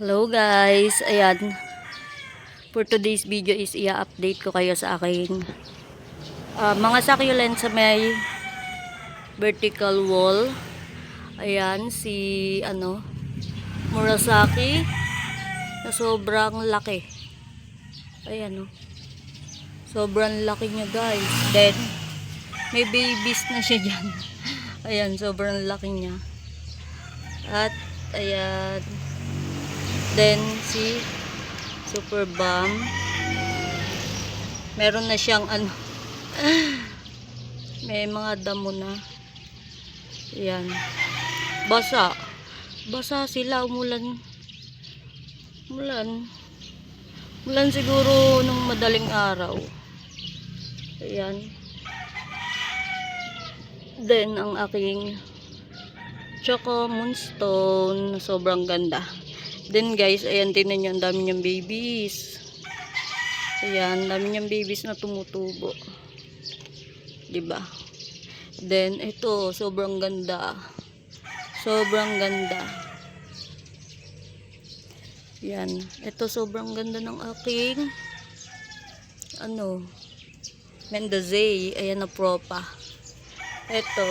Hello guys, ayan. For today's video is i-update ko kayo sa aking mga succulent sa may vertical wall. Ayan, si Murasaki na sobrang laki. Ayan, sobrang laki niya guys. Then, may babies na siya dyan. Ayan, sobrang laki niya. At, ayan. Then, si Super Bomb. Meron na siyang may mga damo na. Ayan. Basa. Basa sila. Umulan siguro nung madaling araw. Ayan. Then, ang aking Choco Moonstone. Sobrang ganda. Then guys, ayan, tingnan nyo, ang dami niyang babies. Ayan, dami niyang babies na tumutubo. Diba? Then, ito, sobrang ganda. Sobrang ganda. Ayan, ito, sobrang ganda ng aking Mendazay. Ayan na propa. Ito,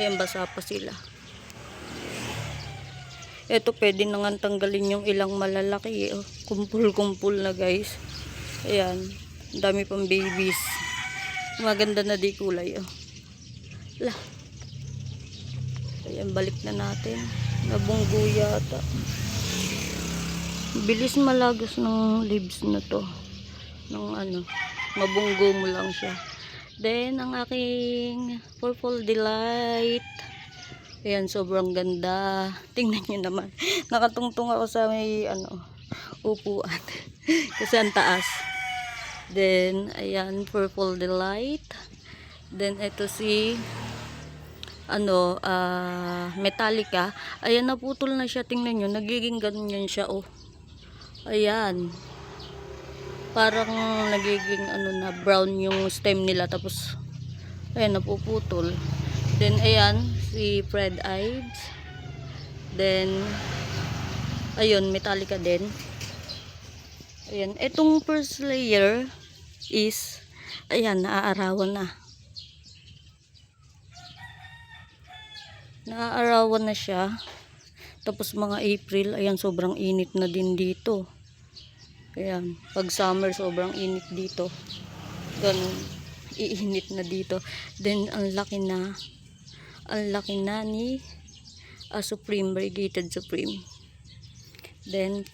ayan, basa pa sila. Ito, pwede na nga tanggalin yung ilang malalaki. Oh. Kumpul-kumpul na guys. Ayan. Ang dami pang babies. Maganda na di kulay. Oh. Lah. Ayan, balik na natin. Nabunggo yata. Bilis malagos ng leaves na to. Mabunggo mo lang siya. Then, ang aking Purple Delight. Ayan, sobrang ganda. Tingnan nyo naman. Nakatungtong ako sa may, upuan. Kasi ang taas. Then, ayan, Purple Delight. Then, ito si, Metallica. Ayan, naputol na siya. Tingnan nyo, nagiging ganyan siya, oh. Ayan. Parang nagiging, brown yung stem nila. Tapos, ayan, napuputol. Then, ayan, si Fred Ives. Then, ayun, Metallica din. Ayan, itong first layer is, ayan, naaarawan na. Naaarawan na siya. Tapos, mga April, ayan, sobrang init na din dito. Ayan, pag summer, sobrang init dito. Ganun, iinit na dito. Then, ang laki na ni Supreme, Variegated Supreme. Then,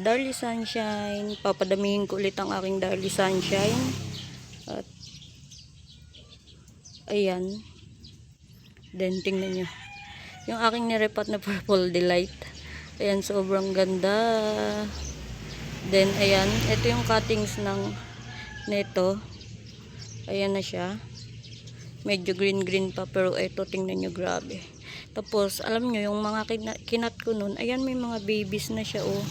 Darly Sunshine. Papadamihin ko ulit ang aking Darly Sunshine. At, ayan. Then, tingnan nyo. Yung aking nirepat na Purple Delight. Ayan, sobrang ganda. Then, ayan. Ito yung cuttings neto. Ayan na siya. Medyo green pa, pero ito, tingnan nyo, grabe. Tapos, alam nyo, yung mga kinat ko nun, ayan, may mga babies na siya, oh.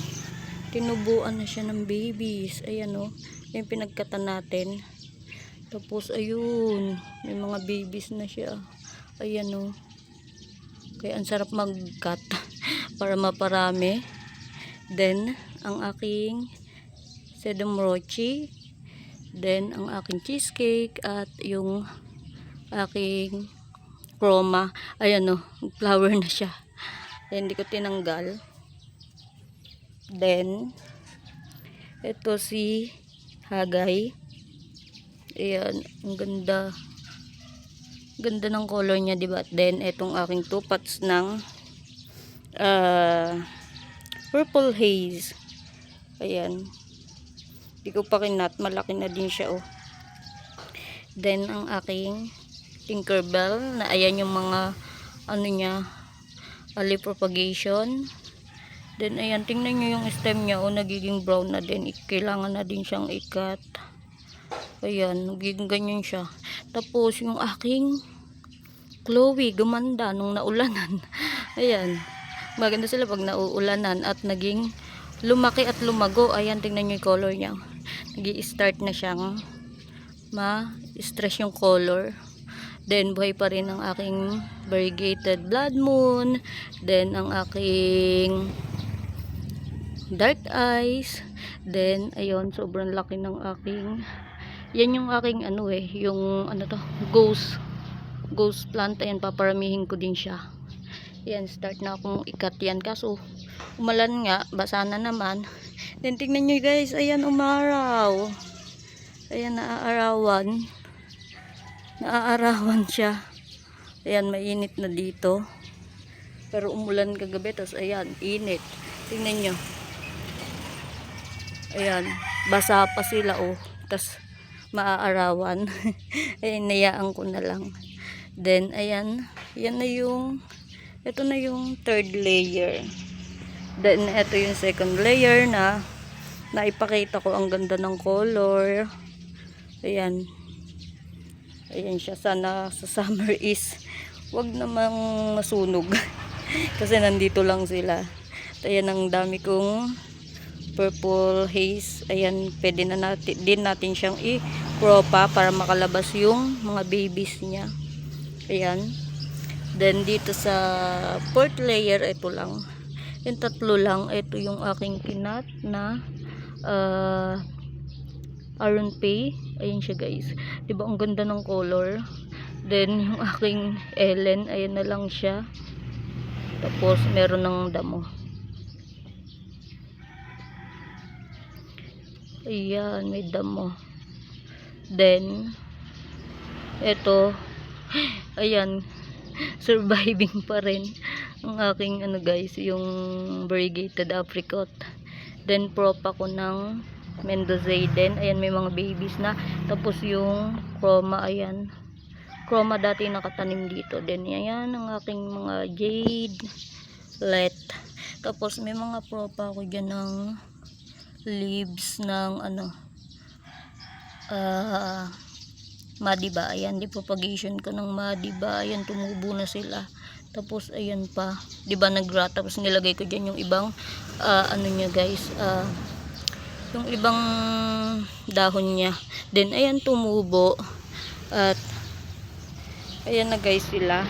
Tinubuan na siya ng babies. Ayan, oh. Yung pinagkatan natin. Tapos, ayun, may mga babies na siya. Ayan, oh. Kaya, ang sarap mag-cut para maparami. Then, ang aking Sedum Rochi. Then, ang aking cheesecake at yung aking chroma. Ayan, o, flower na siya. Ayan, hindi ko tinanggal. Then, ito si Hagay. Ayan, ang ganda. Ganda ng color niya, diba? Then, itong aking two pots ng Purple Haze. Ayan. Hindi ko pa kinat. Malaki na din siya, oh. Then, ang aking Tinkerbell, na ayan yung mga early propagation. Then, ayan, tingnan nyo yung stem niya, nagiging brown na din. Kailangan na din siyang ikat. Ayan, nagiging ganyan siya. Tapos, yung aking Chloe, gumanda nung naulanan. Ayan, maganda sila pag nauulanan at naging lumaki at lumago. Ayan, tingnan nyo yung color niya. Nag-i-start na siyang ma-stress yung color. Then, buhay pa rin ang aking variegated blood moon. Then, ang aking dark eyes. Then ayun, sobrang laki ng aking, yan yung aking ano yung ano to, ghost plant. Ayan, paparamihin ko din siya. Ayan, start na akong ikat yan, kaso umulan nga, basa na naman. Then tingnan nyo guys, ayan, umaraw. Ayan, naaarawan siya. Ayan, mainit na dito. Pero umulan kagabi, tapos ayan, init. Tingnan nyo. Ayan, basa pa sila tapos maaarawan. Ayan, nayaan ko na lang. Then ayan, yan na yung, ito na yung third layer. Then ito yung second layer na naipakita ko, ang ganda ng color. Ayan. Ayan siya. Sana sa summer is wag namang masunog. Kasi nandito lang sila. At ayan, ang dami kong purple haze. Ayan, pwede na natin siyang i-propa para makalabas yung mga babies niya. Ayan. Then dito sa fourth layer, ito lang. Yung tatlo lang. Ito yung aking kinat na Aron Pay. Ayan siya guys. Diba ang ganda ng color. Then yung aking Ellen, ayan na lang siya. Tapos meron ng damo. Ayan, may damo. Then eto, ayan, surviving pa rin ang aking ano guys, yung variegated apricot. Then prop ako ng Mendozaden. Ayan, may mga babies na. Tapos yung chroma, ayan, chroma dati nakatanim dito. Then ayan ang aking mga jade let. Tapos may mga propa ako dyan ng leaves ng ano, madiba. Ayan, di propagation ko ng madiba. Ayan, tumubo na sila. Tapos ayan pa, di ba nag-rot. Tapos nilagay ko dyan yung ibang ano niya guys, yung ibang dahon niya. Then ayan, tumubo. At ayan na guys sila.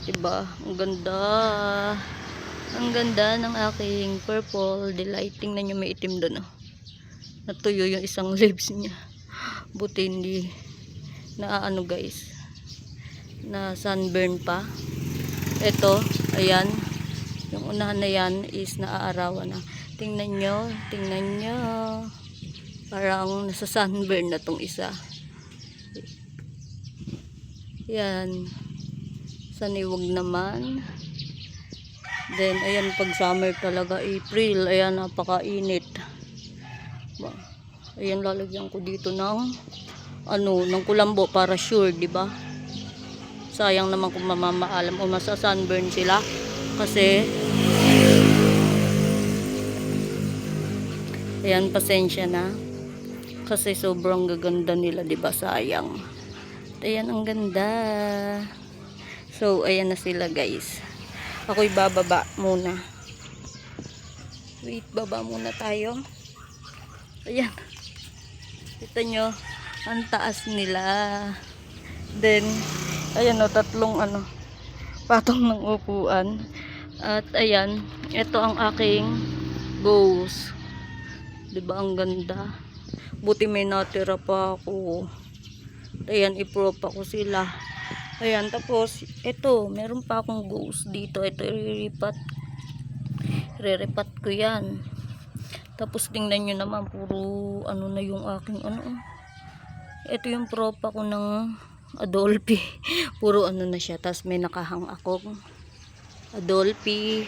Diba? Ang ganda. Ang ganda ng aking purple delight. Tingnan nyo, may itim doon. Natuyo yung isang leaves niya. Buti hindi na ano guys, na sunburn pa. Ito, ayan, yung unahan na yan is naaarawan na. Tingnan nyo, parang nasa sunburn na tong isa. Yan, saniwag naman. Then ayan, pag summer talaga, April, ayan, napakainit. Ayan, lalagyan ko dito ng ano, ng kulambo para sure, di ba? Sayang naman kung mamamaalam o masa-sunburn sila kasi ayan, pasensya na kasi sobrang gaganda nila, di ba? Sayang. Ayan, ang ganda. So ayan na sila guys. Ako'y bababa muna. Wait, baba muna tayo. Ayan, kita nyo ang taas nila. Then ayan, tatlong ano, patong ng upuan. At ayan, ito ang aking ghost. Diba ang ganda? Buti may natira pa ako. Ayan, ipropa ko sila. Ayan, tapos ito, meron pa akong ghost dito. Ito, iriripat ko yan. Tapos tingnan nyo naman, puro ano na yung aking ano. Ito yung propa ko ng Adolphi. Puro ano na siya. Tapos may nakahang akong Adolphi.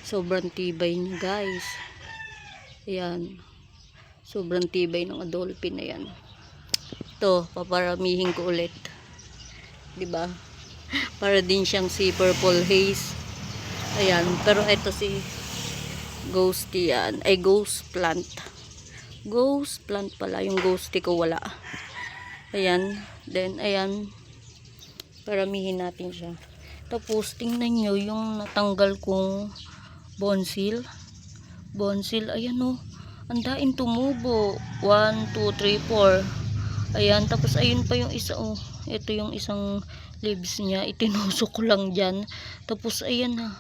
Sobrang tibay niya guys. Ayan. Sobrang tibay ng Adolphi na yan. Ito, paparamihin ko ulit. Diba? Para din siyang si purple haze. Ayan. Pero ito si ghosty yan. Ay, ghost plant. Ghost plant pala. Yung ghosty ko wala. Ayan. Then, ayan. Paramihin natin siya. Tapos, tingnan nyo yung natanggal kong bonsil. Bonsil, ayan o. Ang daing tumubo. 1, 2, 3, 4. Ayan. Tapos, ayun pa yung isa o. Ito yung isang leaves niya. Itinusok ko lang dyan. Tapos, ayan na.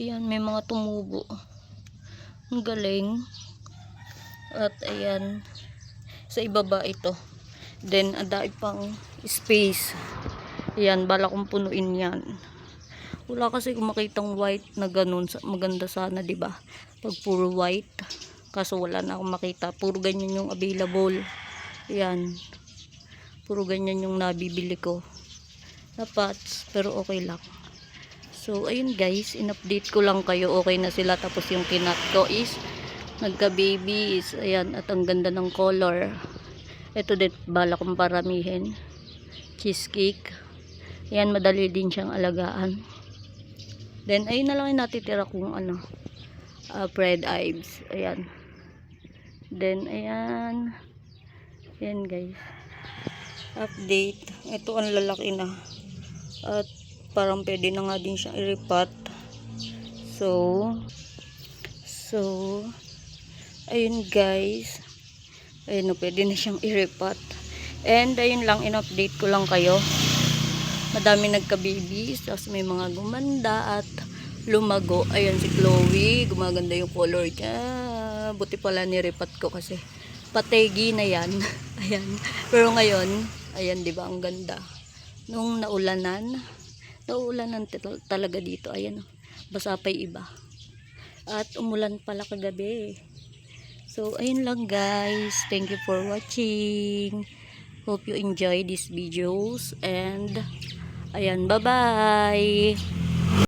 Ayan, may mga tumubo. Ang galing. At ayan, sa ibaba ito. Then, adai pang space. Ayan, bala kong punuin yan. Wala kasi kung makitang white na ganun. Maganda sana, di ba? Pag puro white. Kaso wala na akong makita. Puro ganyan yung available. Ayan. Puro ganyan yung nabibili ko. Na pots, pero okay lang. So, ayun guys. In-update ko lang kayo. Okay na sila. Tapos yung kinat ko is nagka-babies. Ayan. At ang ganda ng color. Ito din, bala kong paramihin. Cheesecake. Ayan, madali din siyang alagaan. Then, ayun na lang yung natitira kung ano. Fried eggs. Ayan. Then, ayan. Ayan, guys. Update. Ito ang lalaki na. At, parang pwede na nga din siyang iripat. So, ayun, guys. Ayun, pwede na siyang iripat. And, ayun lang, in-update ko lang kayo. Madami nagka-babies, tapos may mga gumanda at lumago. Ayan si Chloe, gumaganda yung color niya. Buti pala nirepat ko kasi pategi na yan. Ayan. Pero ngayon, ayan, di ba ang ganda. Nung nauulanan talaga dito. Ayan, basa pa yung iba. At umulan pala kagabi. So, ayun lang guys. Thank you for watching. Hope you enjoy these videos and ayan, bye-bye!